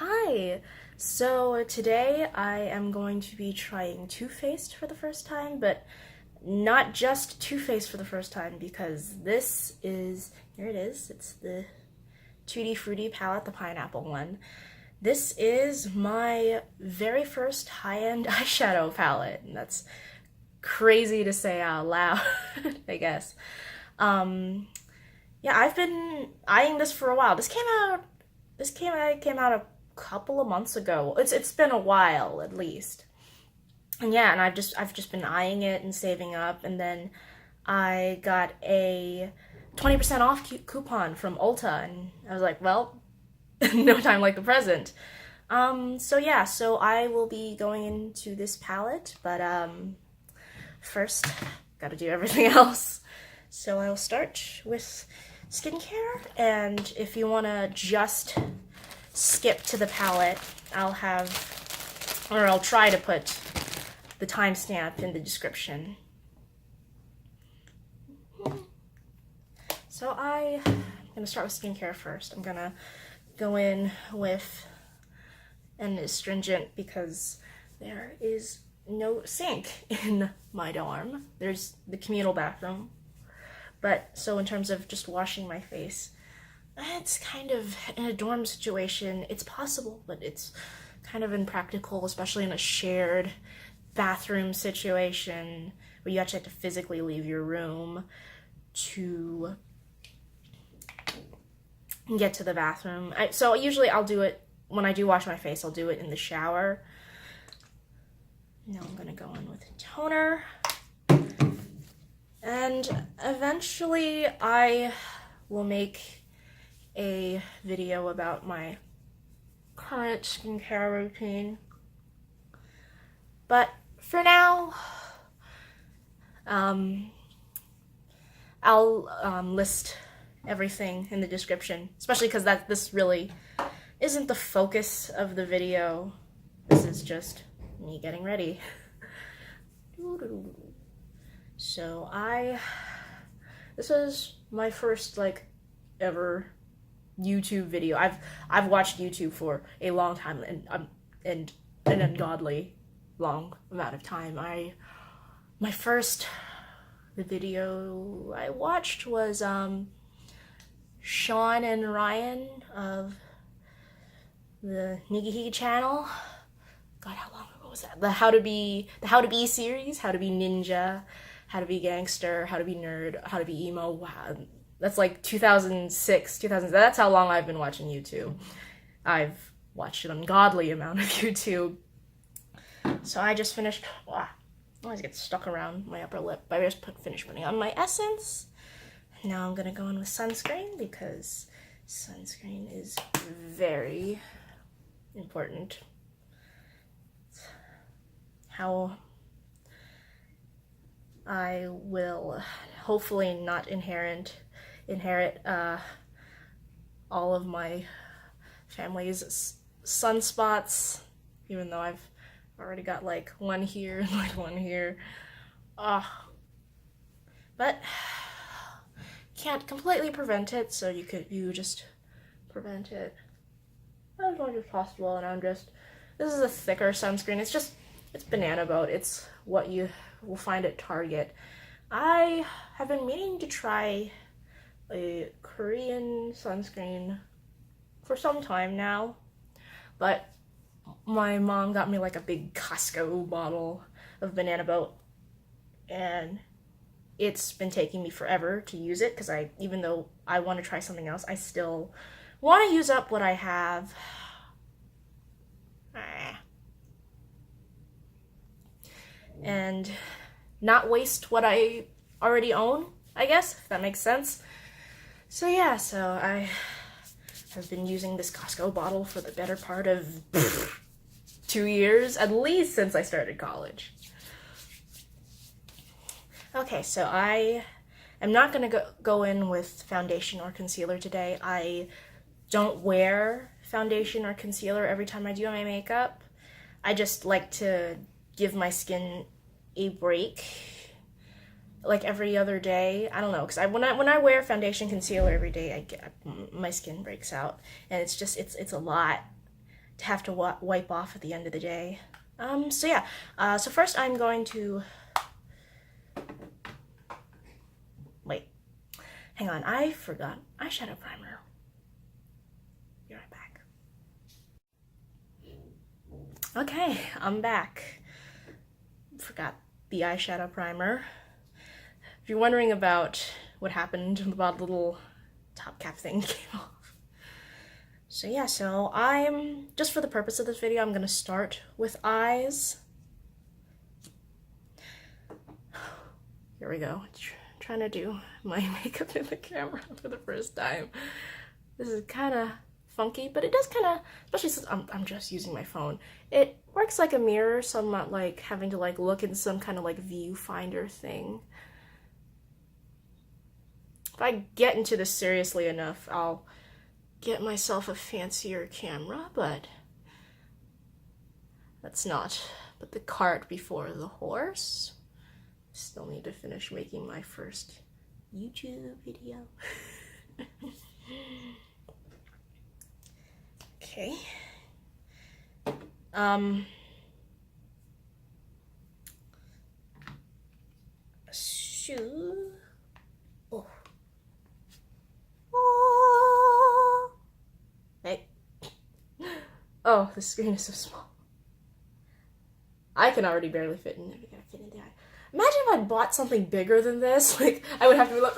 Hi! So today I am going to be trying Too Faced for the first time, but not just Too Faced for the first time because this is, here it is, it's the Tutti Frutti palette, the pineapple one. This is my very first high-end eyeshadow palette, and that's crazy to say out loud, I guess. Yeah, I've been eyeing this for a while. This came out a couple of months ago. It's been a while at least. And yeah, and I've just been eyeing it and saving up, and then I got a 20% off coupon from Ulta, and I was like, well, no time like the present. So yeah, so I will be going into this palette, but first, gotta do everything else. So I will start with skincare, and if you want to just skip to the palette, I'll try to put the timestamp in the description. So I'm going to start with skincare first. I'm going to go in with an astringent because there is no sink in my dorm. There's the communal bathroom. But, so in terms of just washing my face, it's kind of, in a dorm situation, it's possible, but it's kind of impractical, especially in a shared bathroom situation where you actually have to physically leave your room to get to the bathroom. So usually I'll do it, when I do wash my face, I'll do it in the shower. Now I'm going to go in with a toner. And eventually I will make a video about my current skincare routine. But for now, I'll list everything in the description, especially because this really isn't the focus of the video. This is just me getting ready. So this was my first ever YouTube video. I've watched YouTube for a long time and an ungodly long amount of time. My first video I watched was Sean and Ryan of the Niggy channel. God, how long ago was that? The How to Be series, How to Be Ninja, How to Be Gangster, How to Be Nerd, How to Be Emo. Wow, that's like 2006, 2000. That's how long I've been watching YouTube. I've watched an ungodly amount of YouTube. So I just finished. Wow, I always get stuck around my upper lip. But I just finished putting on my essence. Now I'm gonna go in with sunscreen because sunscreen is very important. How I will hopefully not inherit all of my family's sunspots, even though I've already got like one here and like one here. But can't completely prevent it, so you just prevent it as much as possible. And this is a thicker sunscreen. It's Banana Boat. It's what you will find at Target. I have been meaning to try a Korean sunscreen for some time now, but my mom got me like a big Costco bottle of Banana Boat, and it's been taking me forever to use it because even though I want to try something else, I still want to use up what I have. And not waste what I already own, I guess, if that makes sense. So yeah, so I have been using this Costco bottle for the better part of 2 years, at least since I started college. Okay, so I am not going to go in with foundation or concealer today. I don't wear foundation or concealer every time I do my makeup. I just like to give my skin a break, like every other day. I don't know, because when I wear foundation concealer every day, my skin breaks out, and it's a lot have to wipe off at the end of the day. So yeah, so first I'm going to, wait, hang on, I forgot eyeshadow primer. Be right back. Okay, I'm back. Forgot the eyeshadow primer. If you're wondering about what happened about the little top cap thing came off. So yeah, so I'm, just for the purpose of this video, I'm gonna start with eyes. Here we go. Trying to do my makeup in the camera for the first time. This is kind of funky, but it does kind of, especially since I'm just using my phone, it works like a mirror, so I'm not like having to like look in some kind of like viewfinder thing. If I get into this seriously enough, I'll get myself a fancier camera, but that's not put the cart before the horse. Still need to finish making my first YouTube video. Okay. So, oh. Hey. Oh, the screen is so small. I can already barely fit in it. We gotta fit in the eye. Imagine if I bought something bigger than this. Like, I would have to be like,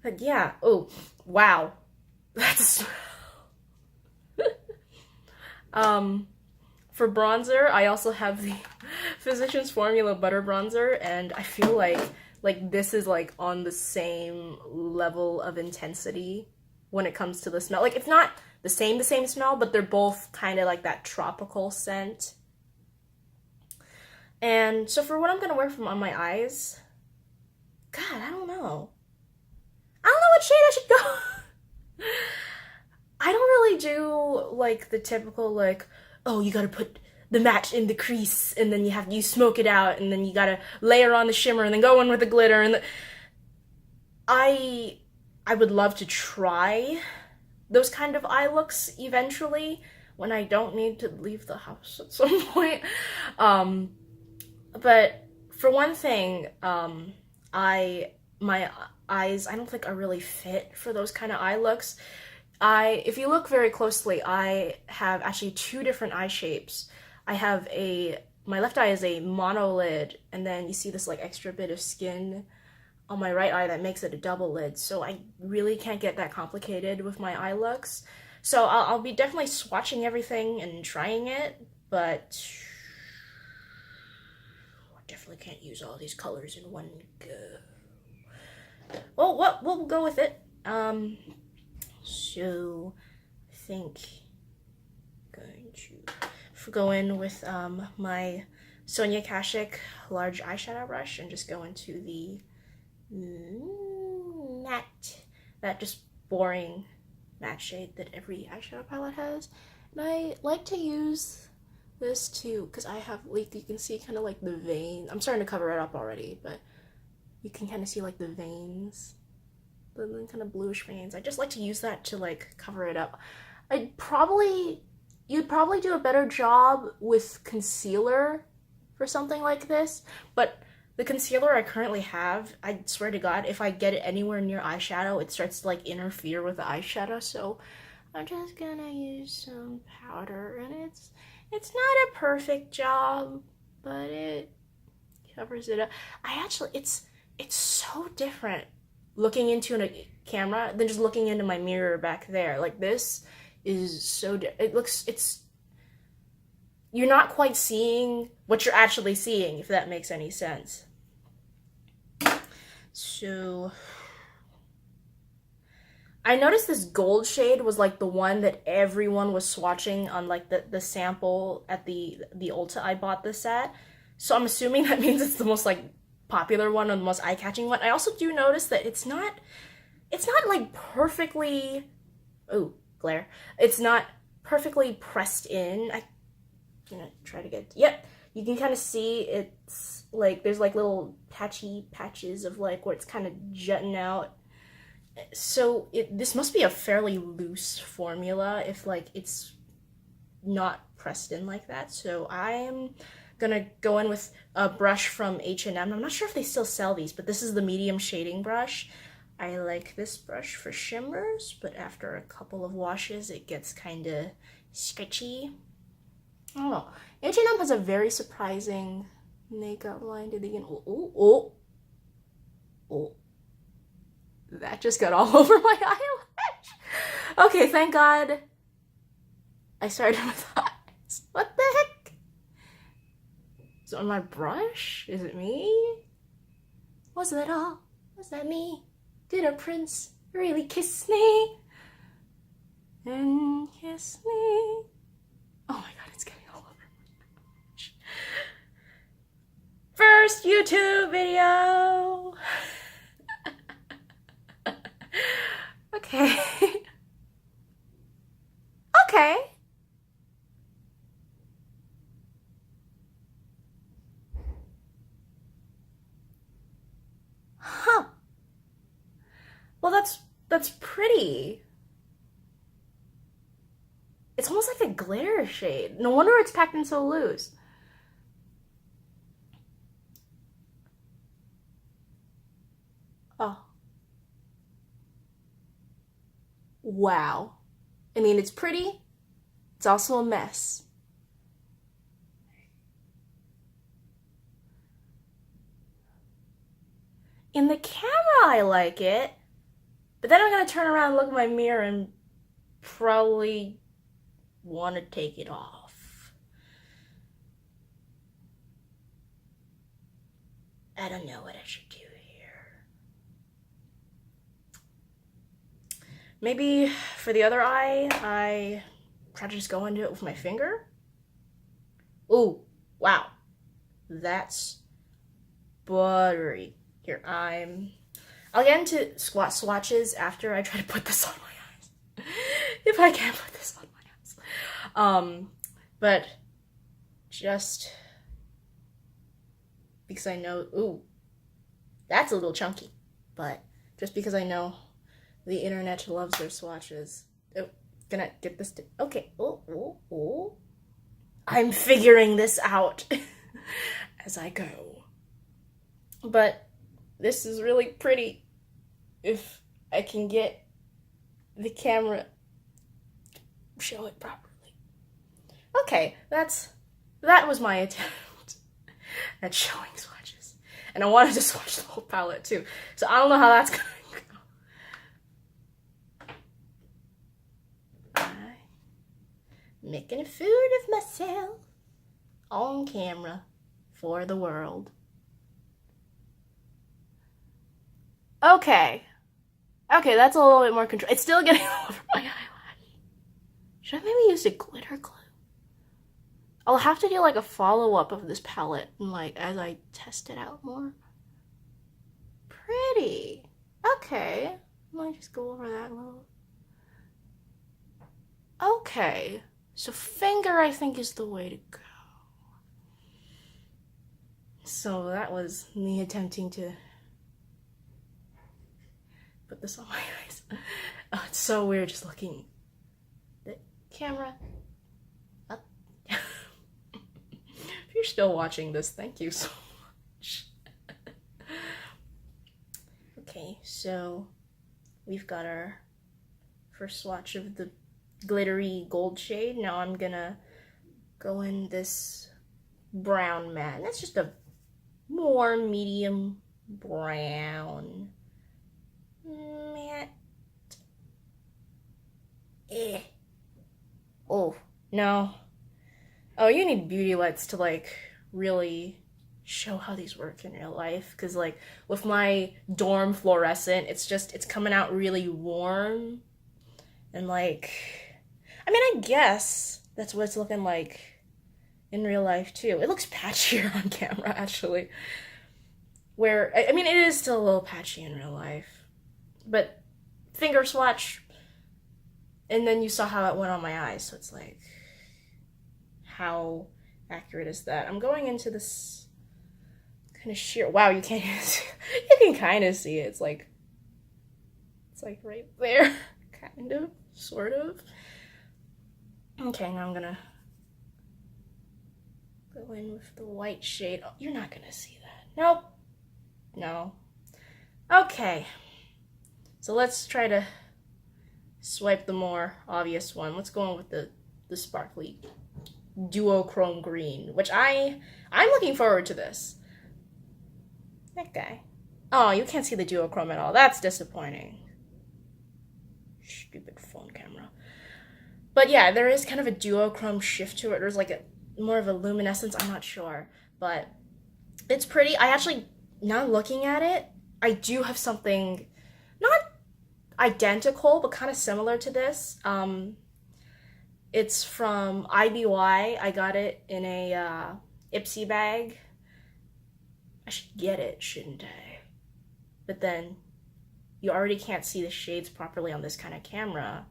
but yeah. Oh, wow. That's for bronzer, I also have the Physicians Formula Butter Bronzer, and I feel like this is like on the same level of intensity when it comes to the smell. Like, it's not the same smell, but they're both kind of like that tropical scent. And so for what I'm gonna wear on my eyes, God, I don't know. I don't know what shade I should go. I don't really do like the typical like, oh, you gotta put the match in the crease and then you smoke it out and then you gotta layer on the shimmer and then go in with the glitter and I would love to try those kind of eye looks eventually when I don't need to leave the house at some point. But for one thing, my eyes, I don't think are really fit for those kind of eye looks. If you look very closely, I have actually two different eye shapes. I have my left eye is a monolid, and then you see this like extra bit of skin on my right eye that makes it a double lid, so I really can't get that complicated with my eye looks. So I'll be definitely swatching everything and trying it, but I definitely can't use all these colors in one go. Well, we'll go with it. So I think I'm going to go in with my Sonia Kashuk large eyeshadow brush and just go into the matte, that just boring matte shade that every eyeshadow palette has. And I like to use this too because I have, like, you can see kind of like the vein. I'm starting to cover it up already, but you can kind of see like the veins, the kind of bluish veins. I just like to use that to like cover it up. You'd probably do a better job with concealer for something like this, but the concealer I currently have, I swear to God, if I get it anywhere near eyeshadow, it starts to like interfere with the eyeshadow, so I'm just gonna use some powder, and it's not a perfect job, but it covers it up. It's so different looking into a camera than just looking into my mirror back there. Like, this is so you're not quite seeing what you're actually seeing, if that makes any sense. So I noticed this gold shade was like the one that everyone was swatching on like the sample at the Ulta I bought this at. So I'm assuming that means it's the most like popular one or the most eye-catching one. I also do notice that it's not like perfectly, oh, glare. It's not perfectly pressed in. I'm gonna try to get, yep, you can kind of see it's like there's like little patchy patches of like where it's kind of jutting out. So this must be a fairly loose formula if like it's not pressed in like that. So I'm gonna go in with a brush from H&M. I'm not sure if they still sell these, but this is the medium shading brush. I like this brush for shimmers, but after a couple of washes, it gets kind of sketchy. I don't know. H&M has a very surprising makeup line. Did they get... Oh. That just got all over my eyelash. Okay, thank God I started with eyes. What the heck? Is it on my brush? Is it me? Was that all? Was that me? Did a prince really kiss me? And kiss me? Oh my God, it's getting all over my brush. First YouTube video! Okay. Okay. Huh. Well, that's pretty. It's almost like a glitter shade. No wonder it's packed in so loose. Oh. Wow. I mean, it's pretty. It's also a mess. In the camera, I like it. But then I'm gonna turn around and look at my mirror and probably want to take it off. I don't know what I should do here. Maybe for the other eye, I try to just go into it with my finger. Ooh, wow. That's buttery. Here, I'll get into swatches after I try to put this on my eyes. If I can put this on my eyes. But just because I know, ooh, that's a little chunky. But just because I know the internet loves their swatches. Oh, gonna get this, okay, oh. I'm figuring this out as I go. But this is really pretty if I can get the camera to show it properly. Okay, that was my attempt at showing swatches. And I wanted to swatch the whole palette too. So I don't know how that's gonna go. I'm making a fool of myself on camera for the world. Okay, that's a little bit more control. It's still getting all over my eyelash. Should I maybe use a glitter glue? I'll have to do like a follow-up of this palette and like as I test it out more. Pretty. Okay, I might just go over that a little. Okay, so finger I think is the way to go. So that was me attempting to put this on my eyes. Oh, it's so weird just looking the camera up. If you're still watching this, thank you so much. Okay, so we've got our first swatch of the glittery gold shade. Now I'm gonna go in this brown matte. That's just a more medium brown matte. Oh, no. Oh, you need beauty lights to like really show how these work in real life. Cause like with my dorm fluorescent, it's coming out really warm. And like, I mean, I guess that's what it's looking like in real life too. It looks patchier on camera actually. Where, I mean, it is still a little patchy in real life. But finger swatch, and then you saw how it went on my eyes, so it's like, how accurate is that? I'm going into this kind of sheer, wow, you can't even see, you can kind of see it. It's like It's like right there, kind of, sort of. Okay, now I'm gonna go in with the white shade. Oh, you're not gonna see that. Nope. No. Okay. So let's try to swipe the more obvious one. Let's go in with the sparkly duochrome green, which I'm looking forward to this. That guy. Oh, you can't see the duochrome at all. That's disappointing. Stupid phone camera. But yeah, there is kind of a duochrome shift to it. There's like a more of a luminescence. I'm not sure, but it's pretty. I actually, now looking at it, I do have something not identical, but kind of similar to this. It's from IBY. I got it in a Ipsy bag. I should get it, shouldn't I? But then you already can't see the shades properly on this kind of camera.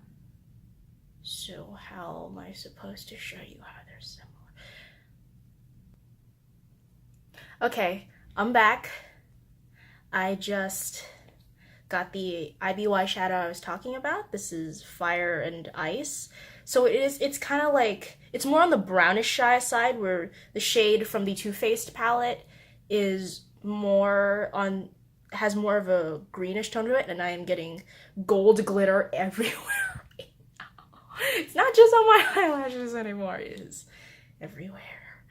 So how am I supposed to show you how they're similar? Okay, I'm back. I just got the IBY shadow I was talking about. This is Fire and Ice. So it's kind of like, it's more on the brownish side, where the shade from the Too Faced palette is more on, has more of a greenish tone to it, and I am getting gold glitter everywhere right now. It's not just on my eyelashes anymore, it is everywhere.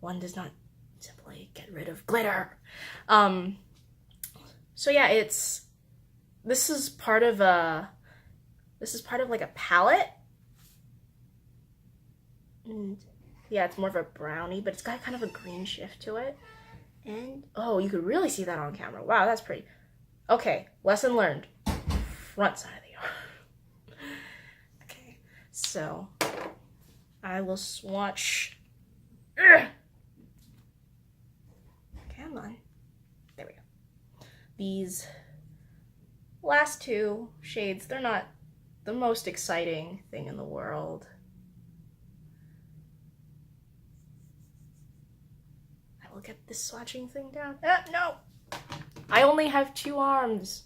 One does not simply get rid of glitter. So yeah, this is part of like a palette. And yeah, it's more of a brownie, but it's got kind of a green shift to it. And oh, you could really see that on camera. Wow, that's pretty. Okay, lesson learned. Front side of the arm. Okay, so I will swatch. Ugh. Come on. There we go. These last two shades, they're not the most exciting thing in the world. I will get this swatching thing down. No! I only have 2 arms.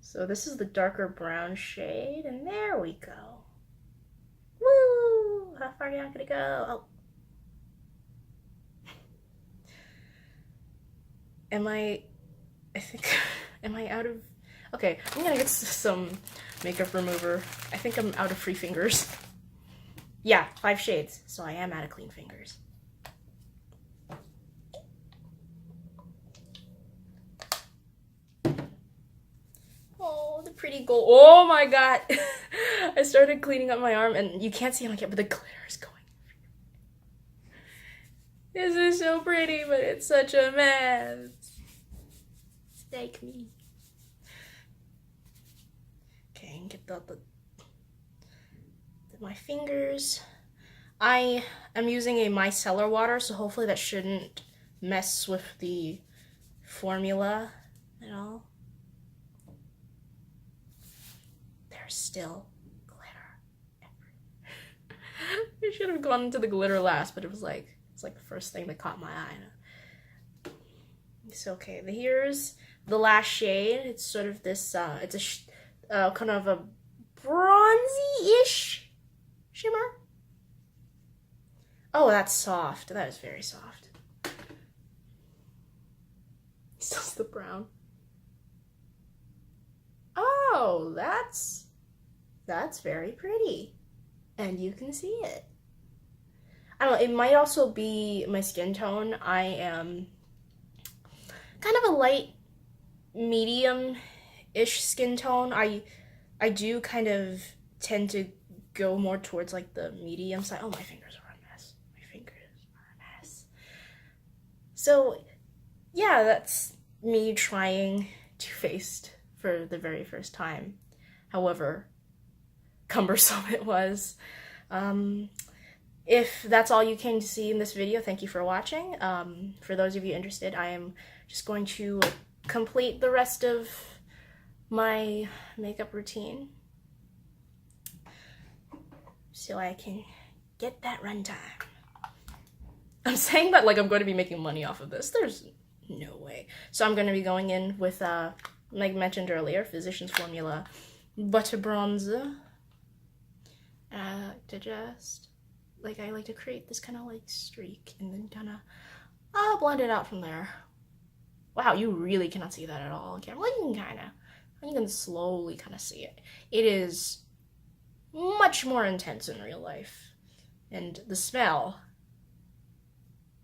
So this is the darker brown shade, and there we go. Woo! How far are you not gonna go? Oh. Am I out of... Okay, I'm gonna get some makeup remover. I think I'm out of free fingers. Yeah, 5 shades, so I am out of clean fingers. Oh, the pretty gold. Oh my god! I started cleaning up my arm, and you can't see it on camera, but the glitter is going. This is so pretty, but it's such a mess. Like me. Okay, and get my fingers. I am using a micellar water, so hopefully that shouldn't mess with the formula at all. There's still glitter everywhere. I should have gone into the glitter last, but it's like the first thing that caught my eye. It's okay. Here's the last shade. It's sort of this, it's a kind of a bronzy-ish shimmer. Oh, that's soft. That is very soft. Still the brown. Oh, that's very pretty. And you can see it. I don't know, it might also be my skin tone. I am kind of a light medium-ish skin tone. I do kind of tend to go more towards like the medium side. Oh, my fingers are a mess. My fingers are a mess. So yeah, that's me trying Too Faced for the very first time. However cumbersome it was. If that's all you came to see in this video, thank you for watching. For those of you interested, I am just going to complete the rest of my makeup routine so I can get that runtime. I'm saying that like I'm going to be making money off of this. There's no way. So I'm going to be going in with like mentioned earlier, Physicians Formula Butter Bronzer. To just, like, I like to create this kind of like streak and then kind of blend it out from there. Wow, you really cannot see that at all on camera. Well, you can kind of, you can slowly kind of see it. It is much more intense in real life. And the smell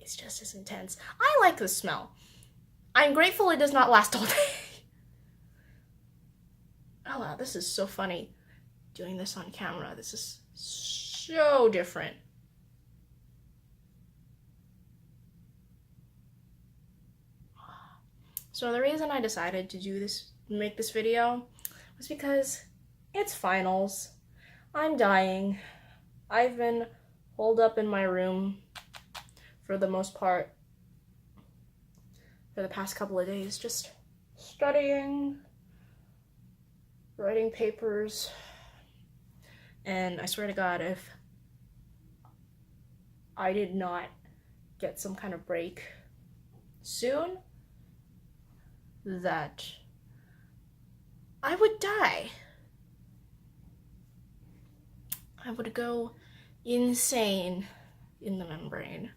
is just as intense. I like the smell. I'm grateful it does not last all day. Oh wow, this is so funny doing this on camera. This is so different. So the reason I decided to do this, make this video, was because it's finals. I'm dying. I've been holed up in my room for the most part for the past couple of days, just studying, writing papers, and I swear to God, if I did not get some kind of break soon, that I would die. I would go insane in the membrane.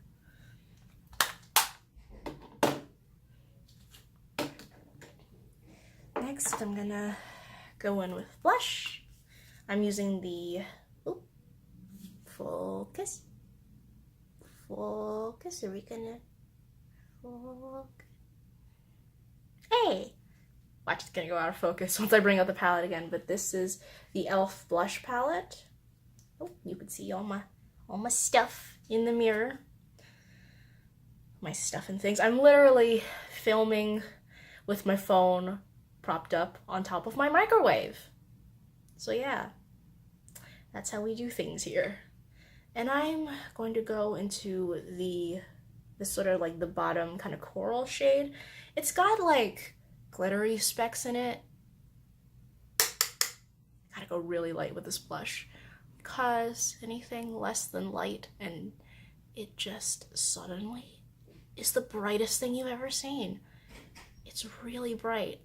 Next, I'm gonna go in with blush. I'm using the Focus. Are we gonna focus? Hey! Watch, it's gonna go out of focus once I bring out the palette again, but this is the e.l.f. blush palette. Oh, you can see all my stuff in the mirror. My stuff and things. I'm literally filming with my phone propped up on top of my microwave. So yeah, that's how we do things here. And I'm going to go into this sort of like the bottom kind of coral shade. It's got like glittery specks in it. Gotta go really light with this blush, because anything less than light and it just suddenly is the brightest thing you've ever seen. It's really bright.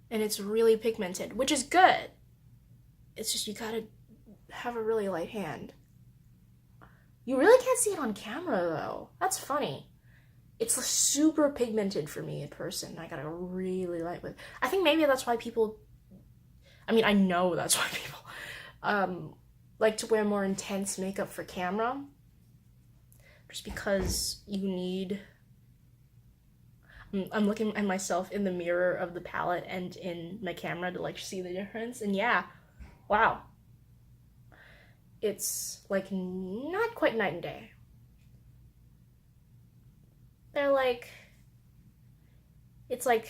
And it's really pigmented, which is good. It's just you gotta have a really light hand. You really can't see it on camera though. That's funny. It's super pigmented for me in person. I gotta go really light with. I think maybe that's why people, I mean, I know that's why people like to wear more intense makeup for camera. Just because you need, I'm looking at myself in the mirror of the palette and in my camera to like see the difference, and yeah, wow. It's like not quite night and day. They're like, it's like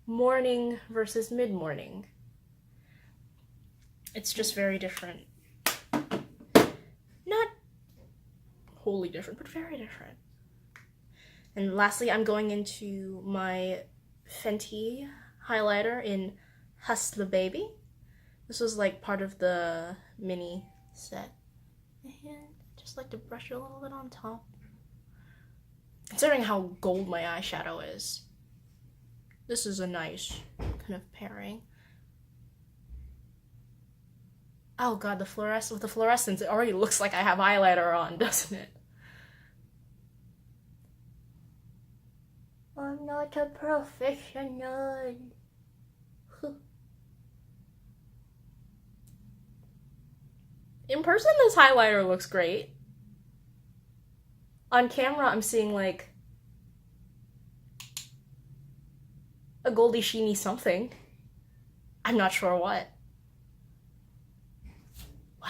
morning versus mid-morning. It's just very different. Not wholly different, but very different. And lastly, I'm going into my Fenty highlighter in Hustler Baby. This was like part of the mini set. And just like to brush it a little bit on top. Considering how gold my eyeshadow is, this is a nice kind of pairing. Oh god, with the fluorescence, it already looks like I have highlighter on, doesn't it? I'm not a professional. In person, this highlighter looks great. On camera, I'm seeing like a goldy sheeny something. I'm not sure what. Wow,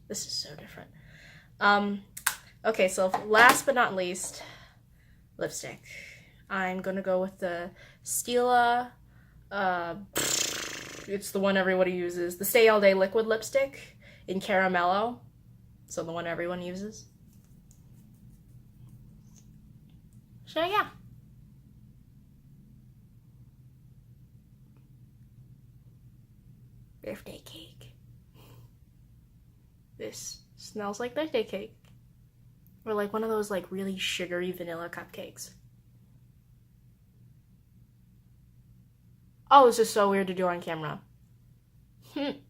this is so different. Okay, so last but not least, lipstick. I'm gonna go with the Stila, it's the one everybody uses, the Stay All Day liquid lipstick in Caramello, so the one everyone uses. So yeah. Birthday cake. This smells like birthday cake. Or like one of those like really sugary vanilla cupcakes. Oh, this is so weird to do on camera. Hey.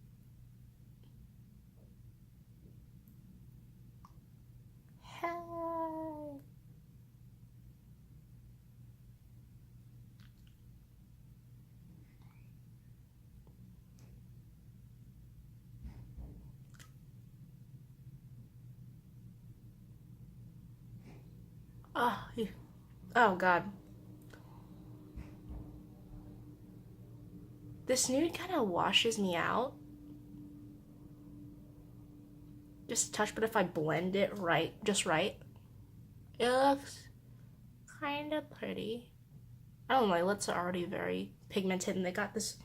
Oh, oh God. This nude kind of washes me out. Just a touch, but if I blend it right, just right, it looks kind of pretty. I don't know, my lips are already very pigmented and they got this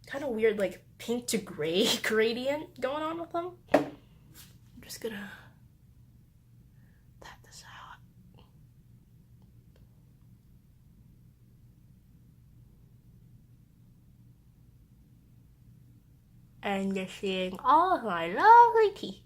kind of weird like pink to gray gradient going on with them. I'm just gonna pat this out. And you're seeing all of my lovely teeth.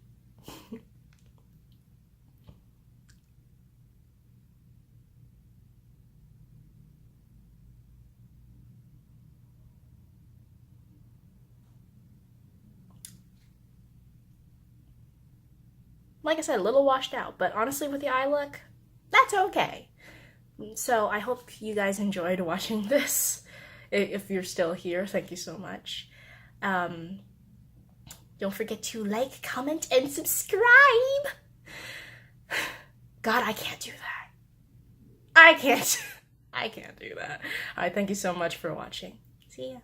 Like I said, a little washed out, but honestly with the eye look, that's okay. So I hope you guys enjoyed watching this. If you're still here, thank you so much. Don't forget to like, comment, and subscribe. God, I can't do that. I can't do that. All right, thank you so much for watching. See ya.